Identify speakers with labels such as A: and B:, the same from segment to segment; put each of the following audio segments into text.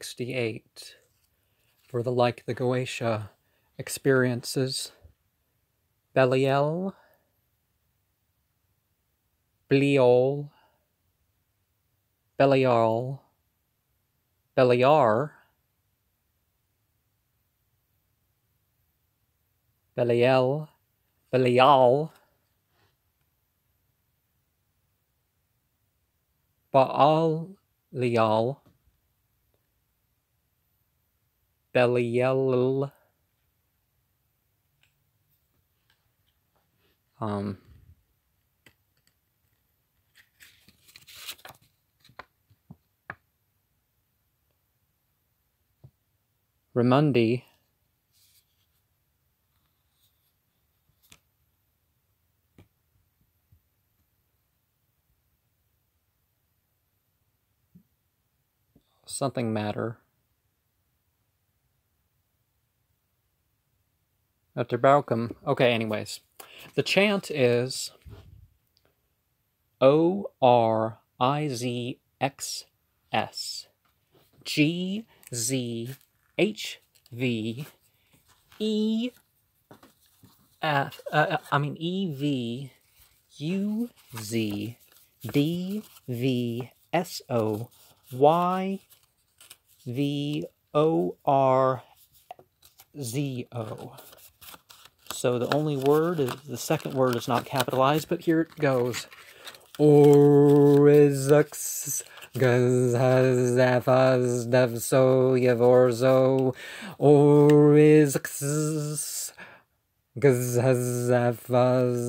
A: 68 for the Like The Goetia experiences. Beliel, Belial, Belial, Beliar, Beliel, Belial, Belial, Beliel, Ramundi, something matter. After Baucom. Okay, anyways. The chant is ORIZXS GZHV EVUZDVSOYVORZO. So the only word is, the second word is not capitalized, but here it goes. Orizux Gazhazafaz Devso Yavorzo Orizux Gazhazafaz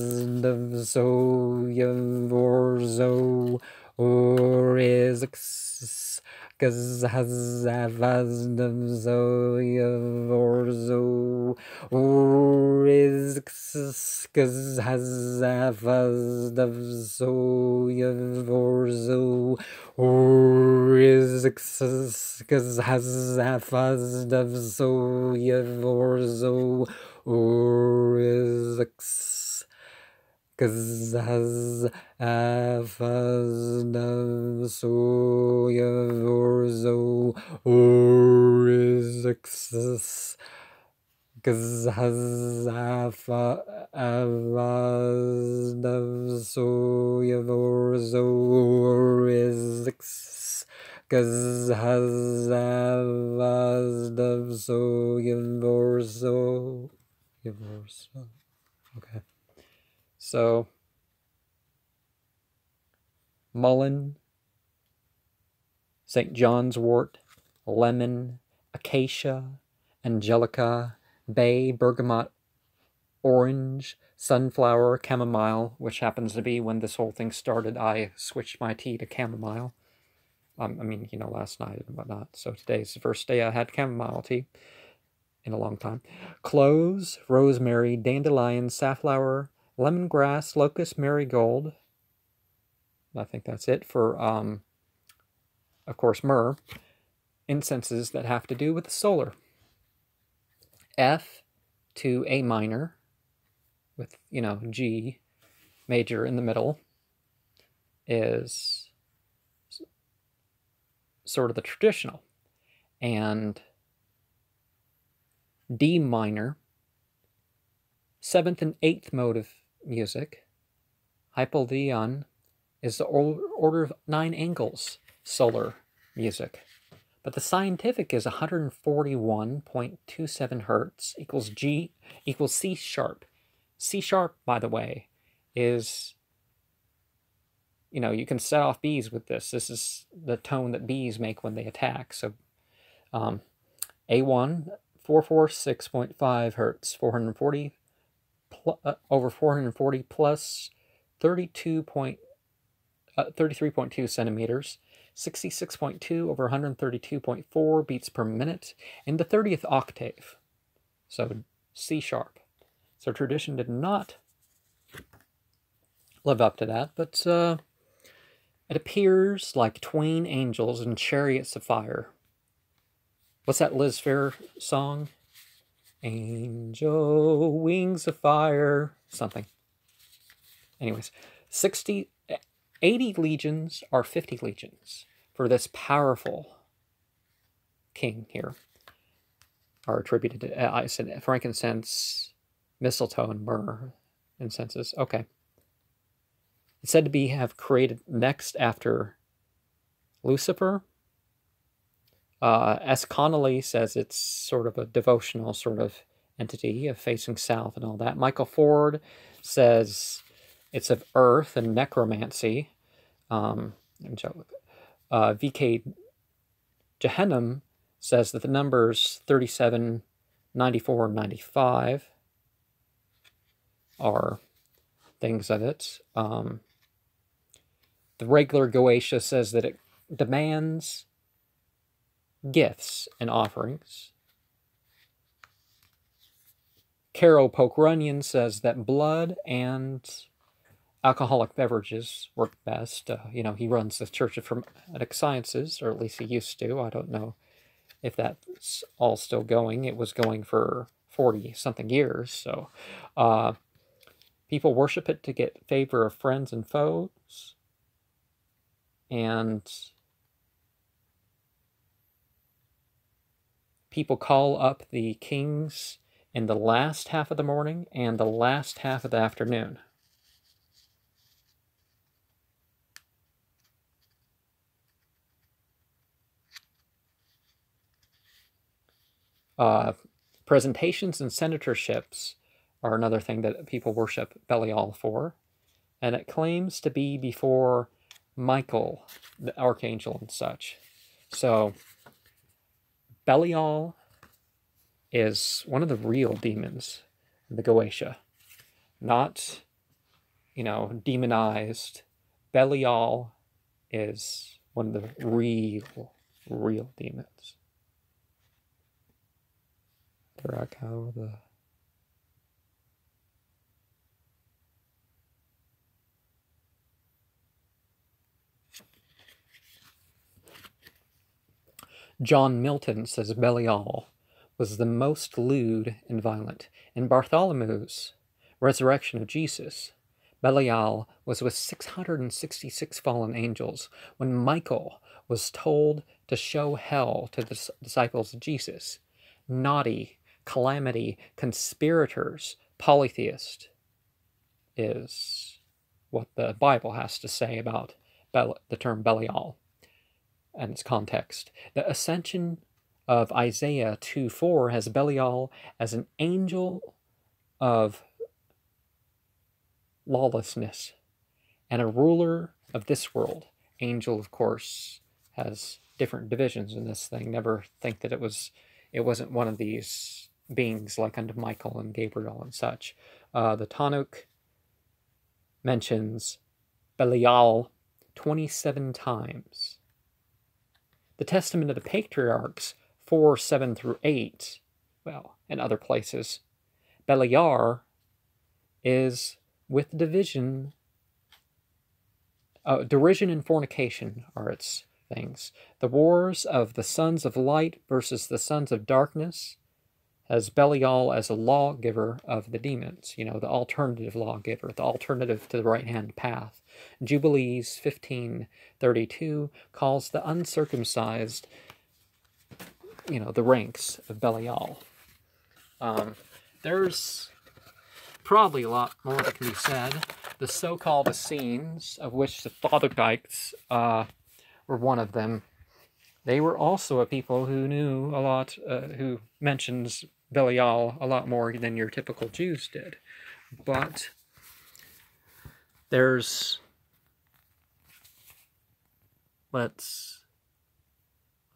A: Devso Yavorzo Orizux Gazhazafaz Devso Yavorzo Orizux Gazhazafaz Devso Yavorzo Orizux Gazhazafaz Devso Yavorzo Orizux Gazhazafaz Devso Yavorzo Orizux Gazhazafaz Devso Yavorzo Orizux Gazhazafaz Devso Yavorzo. Okay. So, mullein, St. John's wort, lemon, acacia, angelica, bay, bergamot, orange, sunflower, chamomile, which happens to be when this whole thing started. I switched my tea to chamomile. Last night and whatnot. So today's the first day I had chamomile tea in a long time. Cloves, rosemary, dandelion, safflower, lemongrass, locust, marigold. I think that's it for, of course, myrrh. Incenses that have to do with the solar. F to A minor with, G major in the middle is sort of the traditional. And D minor, 7th and 8th mode of music, hypoldion, is the order of 9 angles solar music. But the scientific is 141.27 hertz equals G equals C sharp. C sharp, by the way, is, you can set off bees with this. This is the tone that bees make when they attack. So A1, 446.5 hertz, 440 over 440 plus 33.2 centimeters, 66.2 over 132.4 beats per minute, in the 30th octave. So C sharp. So tradition did not live up to that, but it appears like twain angels in chariots of fire. What's that Liz Phair song? Angel wings of fire. Something. Anyways, 80 legions are 50 legions for this powerful king here are attributed to I said frankincense, mistletoe, and myrrh incenses. Okay. It's said to be have created next after Lucifer. S. Connolly says it's sort of a devotional sort of entity of facing south and all that. Michael Ford says it's of earth and necromancy. V.K. Jehanum says that the numbers 37, 94, and 95 are things of it. The regular Goetia says that it demands gifts and offerings. Caro Pokrunyan says that blood and alcoholic beverages work best. He runs the Church of Hermetic Sciences, or at least he used to. I don't know if that's all still going. It was going for 40-something years. So people worship it to get favor of friends and foes. And people call up the kings in the last half of the morning and the last half of the afternoon. Presentations and senatorships are another thing that people worship Belial for. And it claims to be before Michael, the archangel, and such. So Belial is one of the real demons in the Goetia. Not, demonized. Belial is one of the real demons. John Milton says Belial was the most lewd and violent. In Bartholomew's Resurrection of Jesus, Belial was with 666 fallen angels when Michael was told to show hell to the disciples of Jesus. Naughty, calamity, conspirators, polytheist is what the Bible has to say about the term Belial and its context. The ascension of Isaiah 2:4 has Belial as an angel of lawlessness and a ruler of this world. Angel, of course, has different divisions in this thing. Never think that it wasn't one of these beings like unto Michael and Gabriel and such. The Tanakh mentions Belial 27 times. The Testament of the Patriarchs 4:7-8, well, in other places, Beliar is with derision and fornication are its things. The wars of the sons of light versus the sons of darkness has Belial as a lawgiver of the demons, the alternative lawgiver, the alternative to the right-hand path. Jubilees 15:32 calls the uncircumcised, the ranks of Belial. There's probably a lot more that can be said. The so-called Essenes, of which the Thotherdytes were one of them, they were also a people who knew a lot, who mentions Belial a lot more than your typical Jews did. But there's, let's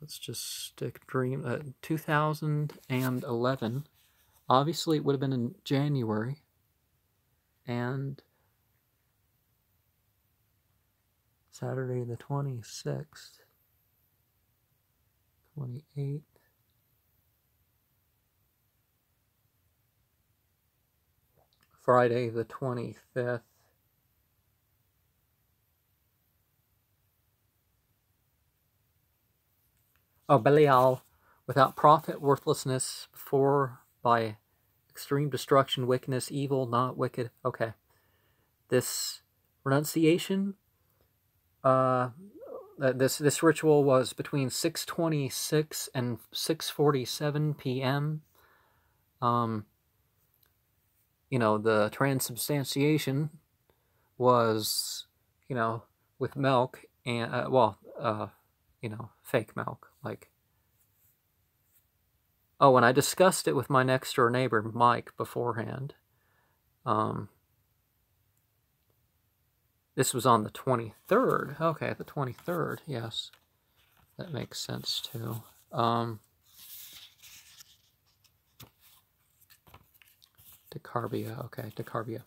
A: just stick dream, 2011. Obviously, it would have been in January. And Saturday the 26th, 28th, Friday the 25th, Belial, without profit, worthlessness, before by extreme destruction, wickedness, evil, not wicked. Okay. This renunciation this ritual was between 6:26 and 6:47 p.m. The transubstantiation was, with milk and, fake milk. And I discussed it with my next door neighbor, Mike, beforehand. This was on the 23rd. Okay, the 23rd, yes. That makes sense, too. Decarbia, okay, Decarbia.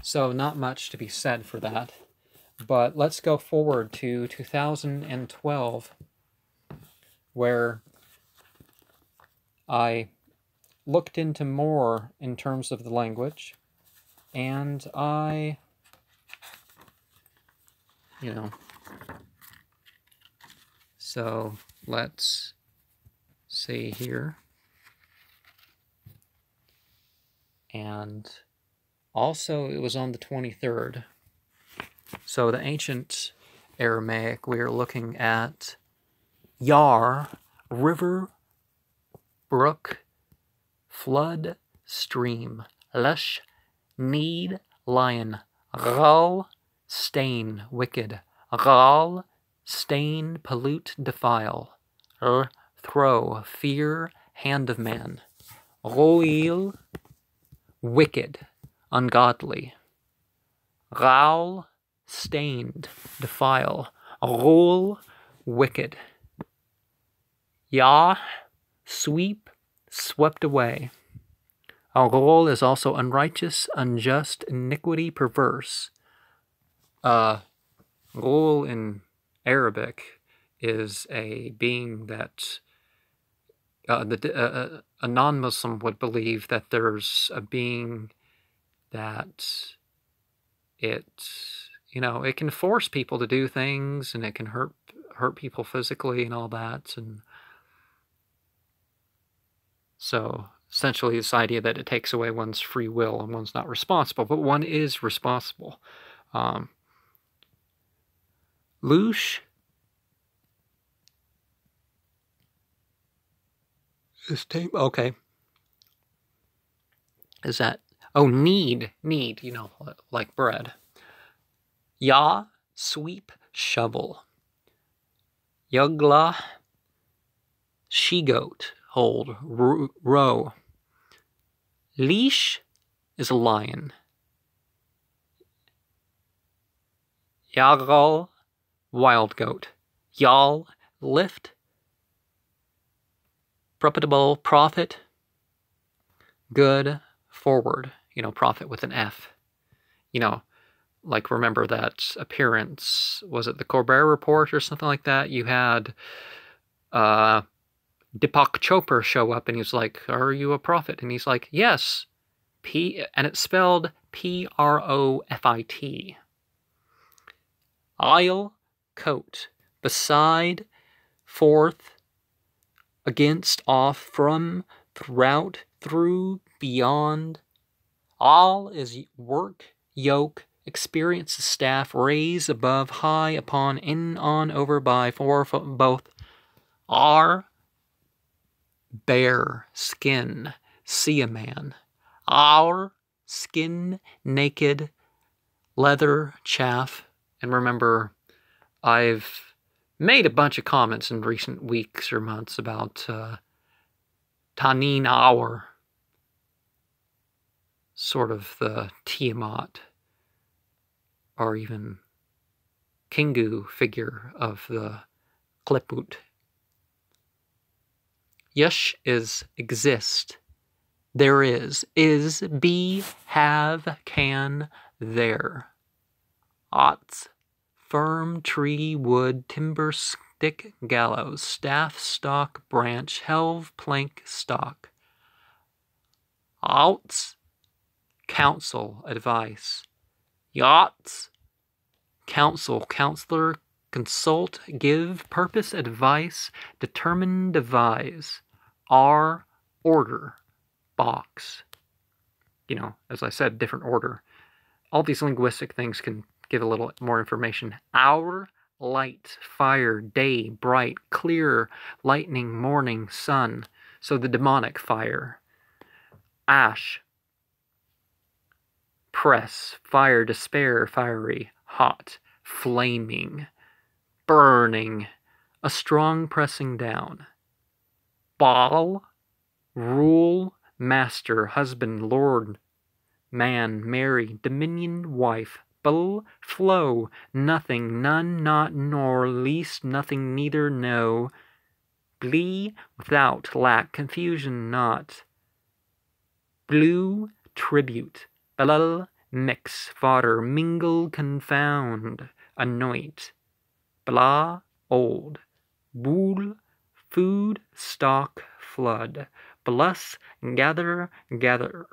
A: So not much to be said for that. But let's go forward to 2012, where I looked into more in terms of the language, and so let's see here. And also it was on the 23rd. So the ancient Aramaic, we are looking at Yar, river, brook, flood, stream, lush, need, lion, Ral, stain, wicked, Ral, stain, pollute, defile, throw, fear, hand of man, Roil, wicked, ungodly, Ral, stained, defile, Rol, wicked, Yah, sweep, swept away. Rol is also unrighteous, unjust, iniquity, perverse. Rol in Arabic is a being that a non-Muslim would believe that there's a being that it can force people to do things, and it can hurt people physically and all that. And so essentially this idea that it takes away one's free will and one's not responsible, but one is responsible. Loosh is tape. Okay. Is that? Oh, need, like bread. Yah, sweep, shovel. Yugla, she-goat, hold, row. Leash is a lion. Yagal, wild goat. Yal, lift. Profitable, profit. Good, forward. Profit with an F. Remember that appearance, was it the Colbert Report or something like that? You had Deepak Chopra show up, and he's like, "Are you a prophet?" And he's like, "Yes." And it's spelled Profit. Aisle, coat. Beside, forth, against, off, from, throughout, through, beyond. All is work, yoke, experience, staff, raise, above, high, upon, in, on, over, by, for, both. Are, bare, skin, see a man. Our, skin, naked, leather, chaff. And remember, I've made a bunch of comments in recent weeks or months about Tanin Hour, sort of the Tiamat, or even Kingu figure of the Kleput. Yush is exist. There is, be, have, can, there. Ots, firm, tree, wood, timber, stick, gallows, staff, stock, branch, helve, plank, stock. Outs, counsel, advice. Yachts, counsel, counselor, consult, give, purpose, advice, determine, devise. Are, order, box. As I said, different order. All these linguistic things can give a little more information. Our, light, fire, day, bright, clear, lightning, morning, sun. So the demonic fire. Ash, press, fire, despair, fiery, hot, flaming, burning, a strong pressing down. Baal, rule, master, husband, lord, man, Mary, dominion, wife. Bel, flow, nothing, none, not, nor, least, nothing, neither, no. Blee, without, lack, confusion, not. Blue, tribute. Belial, mix, fodder, mingle, confound, anoint. Blah, old. Bool, food, stock, flood. Bless, gather, gather.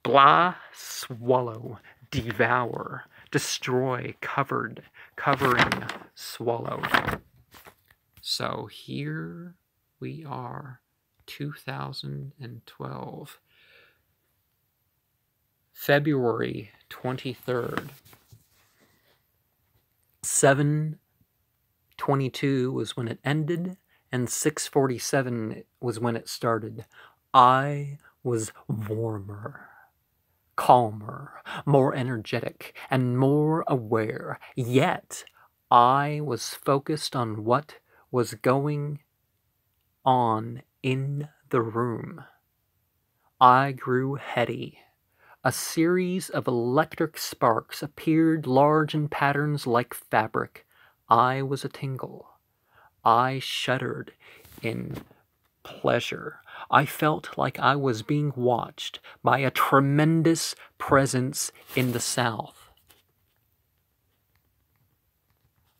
A: Blah, swallow, devour, destroy, covered, covering, swallow. So here we are, 2012, February 23rd. 7:22 was when it ended, and 6:47 was when it started. I was warmer, calmer, more energetic, and more aware. Yet, I was focused on what was going on in the room. I grew heady. A series of electric sparks appeared large in patterns like fabric. I was a tingle. I shuddered in pleasure. I felt like I was being watched by a tremendous presence in the south.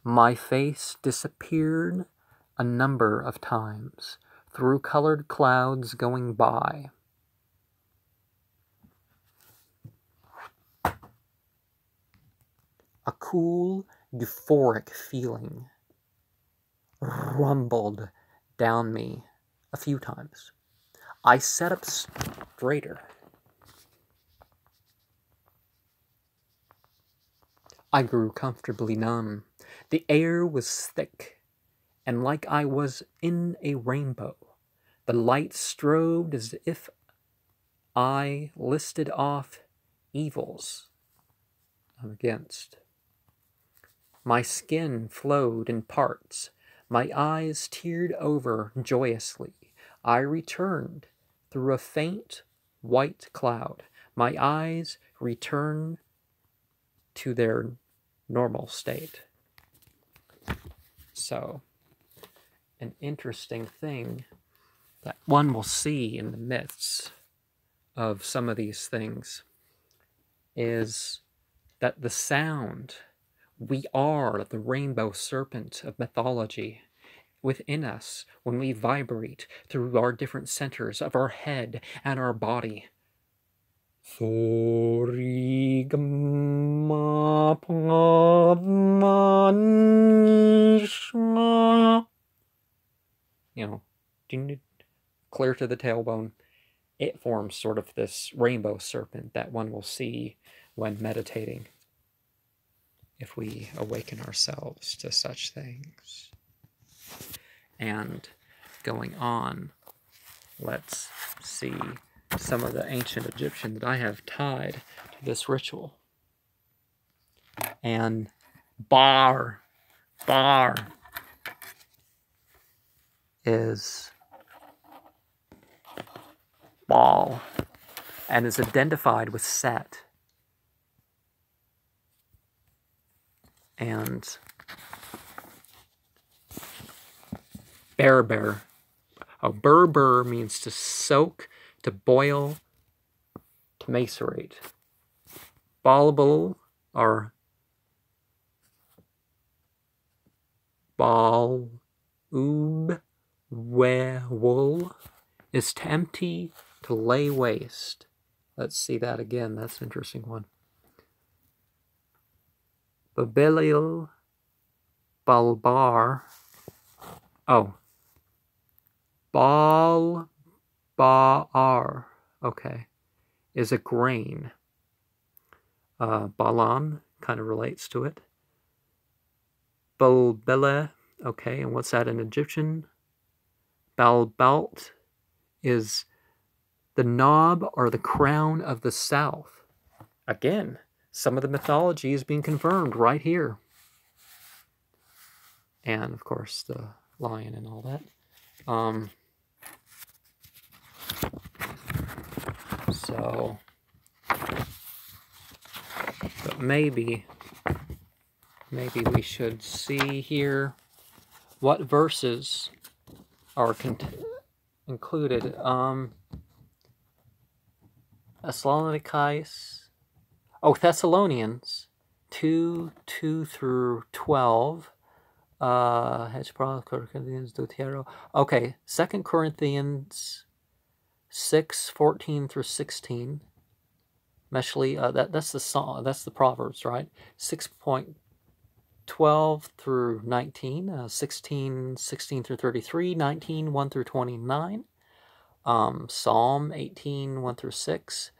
A: My face disappeared a number of times through colored clouds going by. A cool, euphoric feeling rumbled down me a few times. I sat up straighter. I grew comfortably numb. The air was thick, and like I was in a rainbow. The light strobed as if I listed off evils I'm against. My skin flowed in parts. My eyes teared over joyously. I returned through a faint white cloud. My eyes returned to their normal state. So, an interesting thing that one will see in the myths of some of these things is that the sound, we are the rainbow serpent of mythology within us when we vibrate through our different centers of our head and our body. Clear to the tailbone. It forms sort of this rainbow serpent that one will see when meditating, if we awaken ourselves to such things. And going on, let's see some of the ancient Egyptian that I have tied to this ritual. And bar is Baal and is identified with Set. And Berber. Berber means to soak, to boil, to macerate. Balabal or Balub Wewul is to empty, to lay waste. Let's see that again. That's an interesting one. Belial, Balbar. Oh. Balbar. Okay. Is a grain. Balan kind of relates to it. Beliel. Okay, and what's that in Egyptian? Balbalt is the knob or the crown of the south. Again, some of the mythology is being confirmed right here. And, of course, the lion and all that. So, but maybe we should see here what verses are included. Thessalonians 2 through 12. Okay, 2 Corinthians 6:14 through 16. Meshli, that's the song, that's the Proverbs, right? 6.12 through 19, 16 through 33, 19, 1 through 29. Psalm 18, 1 through 6,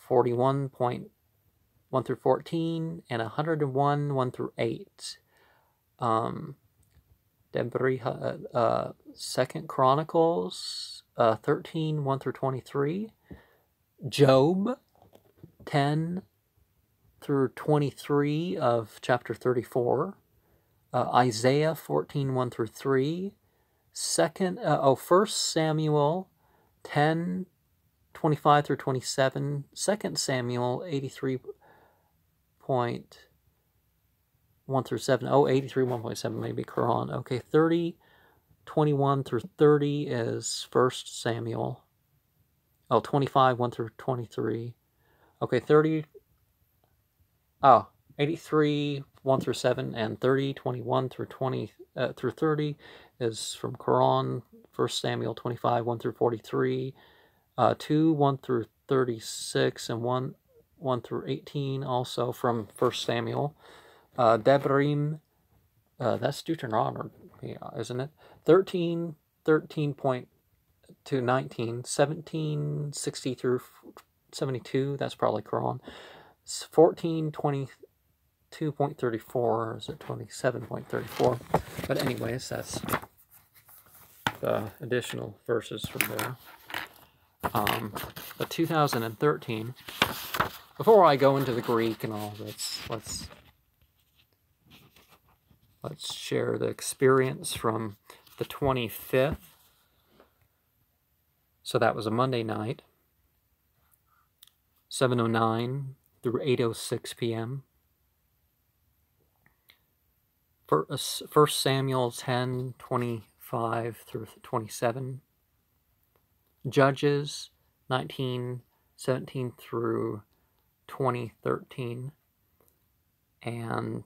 A: 41.1 through 14, and 101, 1 through 8. Second Chronicles 13, 1 through 23. Job 10 through 23 of chapter 34. Isaiah 14, 1 through 3. 1 Samuel 10, 25 through 27. 2 Samuel 83.1 through 7. 83, 1.7, maybe Quran. Okay, 30, 21 through 30 is 1 Samuel. 25, 1 through 23. Okay, 83, 1 through 7, and 30, 21 through 30 is from Quran. 1 Samuel 25, 1 through 43. 2, 1 through 36, and 1 through 18, also from 1 Samuel. Devarim, that's Deuteronomy, isn't it? 13, 13 to 19, 17, 60 through 72, that's probably Quran. 14, 22.34, is it 27.34? But anyways, that's the additional verses from there. But 2013, before I go into the Greek and all this, let's share the experience from the 25th. So that was a Monday night, 7:09 through 8:06 p.m. 1 Samuel 10, 25 through 27. Judges 19, 17 through 13, and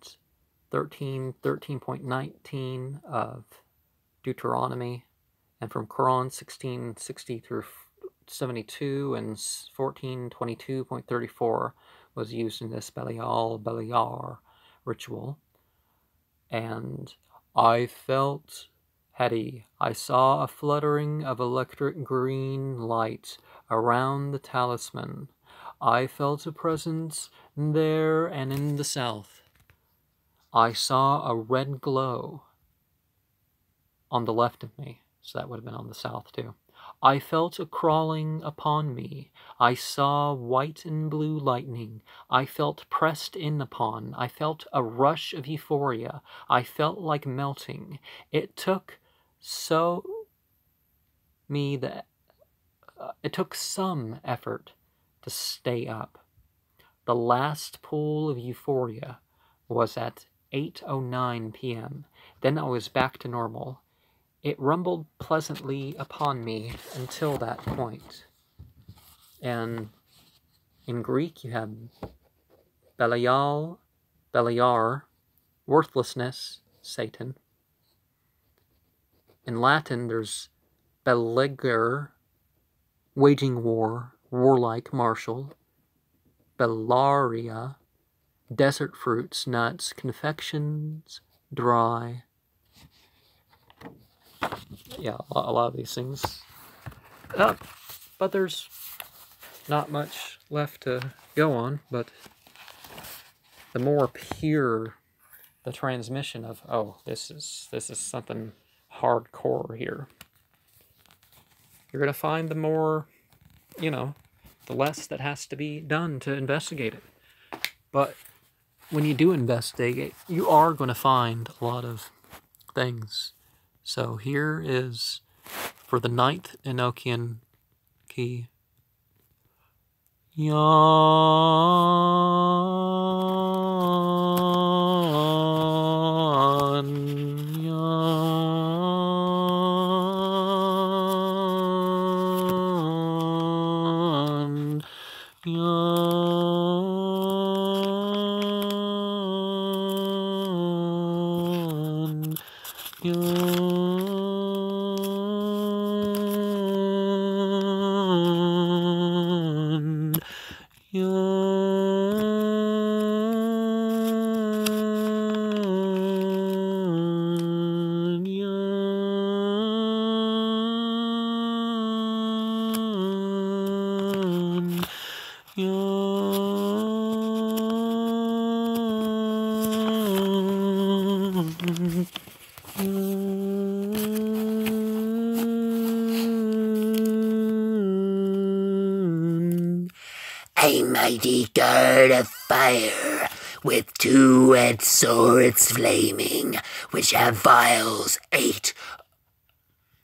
A: 13.19 of Deuteronomy, and from Quran 16, 60 through 72, and 14:22.34 was used in this Beliar ritual. And I felt heady. I saw a fluttering of electric green light around the talisman. I felt a presence there and in the south. I saw a red glow on the left of me, so that would have been on the south too. I felt a crawling upon me. I saw white and blue lightning. I felt pressed in upon. I felt a rush of euphoria. I felt like melting. It took some effort to stay up. The last pool of euphoria was at 8:09 p.m. Then I was back to normal. It rumbled pleasantly upon me until that point. And in Greek you have Belial, Beliar, worthlessness, Satan. In Latin there's Beliger, waging war, warlike, martial. Bellaria, desert fruits, nuts, confections, dry. Yeah, a lot of these things. But there's not much left to go on, but the more pure the transmission of, oh, this is something hardcore here. You're going to find the more, you know, the less that has to be done to investigate it. But when you do investigate, you are going to find a lot of things. So here is, for the Ninth Enochian Key, yawn, yawn, yawn, yawn, yawn, yawn, yawn.
B: A mighty guard of fire, with 2 red swords flaming, which have vials 8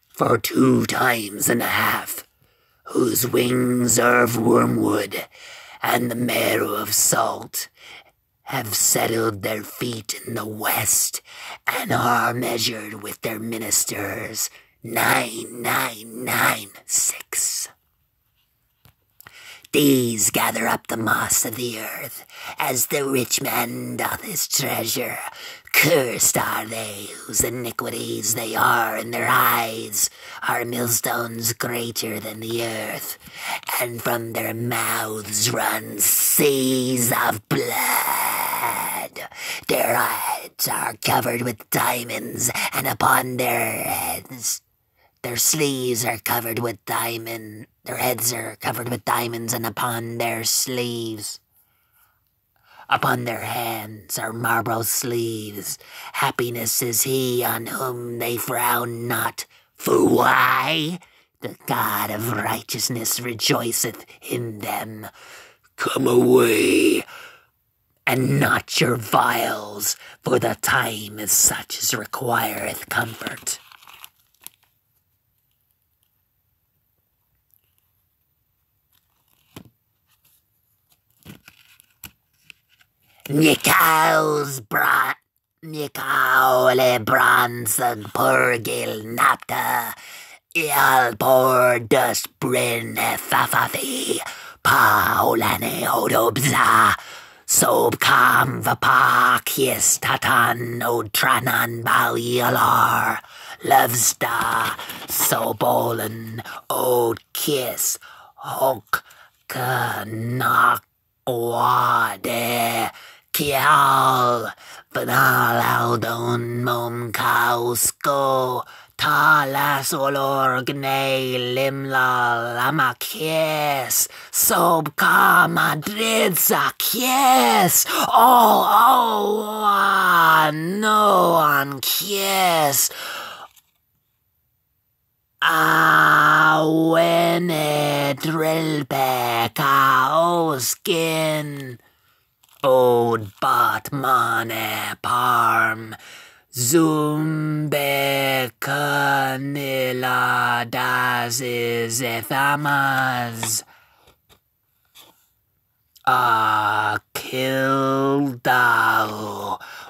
B: for 2 times and a half, whose wings are of wormwood, and the marrow of salt, have settled their feet in the west, and are measured with their ministers 9996. These gather up the moss of the earth, as the rich man doth his treasure. Cursed are they whose iniquities they are in their eyes, are millstones greater than the earth, and from their mouths run seas of blood. Their heads are covered with diamonds, and upon their heads their sleeves are covered with diamonds. Their heads are covered with diamonds, and upon their sleeves, upon their hands are marble sleeves. Happiness is he on whom they frown not. For why? The God of righteousness rejoiceth in them. Come away, and not your vials, for the time is such as requireth comfort. Nikaule bronzeg purgil napta, Ialpor dust brin fafafi, paulane odobza, sob kam vapakies tatan odranan Beliar, lovesta sobolen od kiss hok kanakwade. Kial, banal aldon mom kausko, talas olorgne limla lamakies, sobka Madrid zakies, no an kies. Awene drillpe kaoskin. Od Batmane Parm, Zumbe Kanila Dazis Ethamas, Kildal,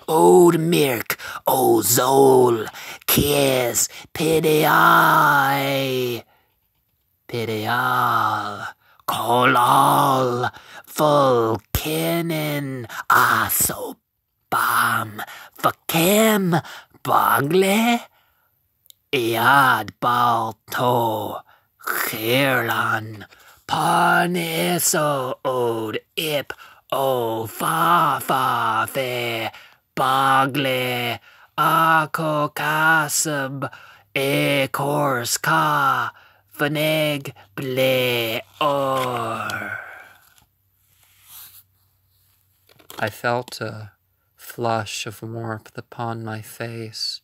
B: Od Mirk, Ozol, Kies, Pidial, Kolal, Volkinen, Asobam, Vakem, Bagle, Iad Balto, Khirlan, Paneso Od Ip, O Fa Fe, Bagle, Akokasab, E Korska, Vaneg Ble Or.
A: I felt a flush of warmth upon my face.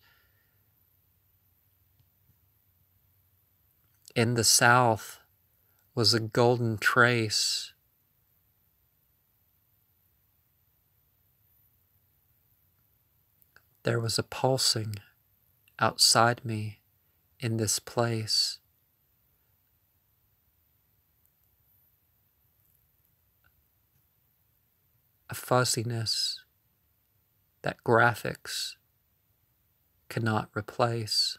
A: In the south was a golden trace. There was a pulsing outside me in this place. A fuzziness that graphics cannot replace.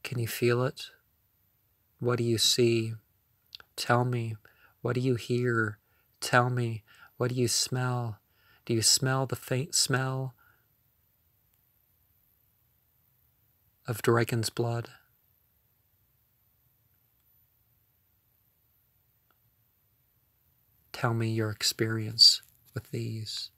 A: Can you feel it? What do you see? Tell me. What do you hear? Tell me. What do you smell? Do you smell the faint smell of dragon's blood? Tell me your experience with these.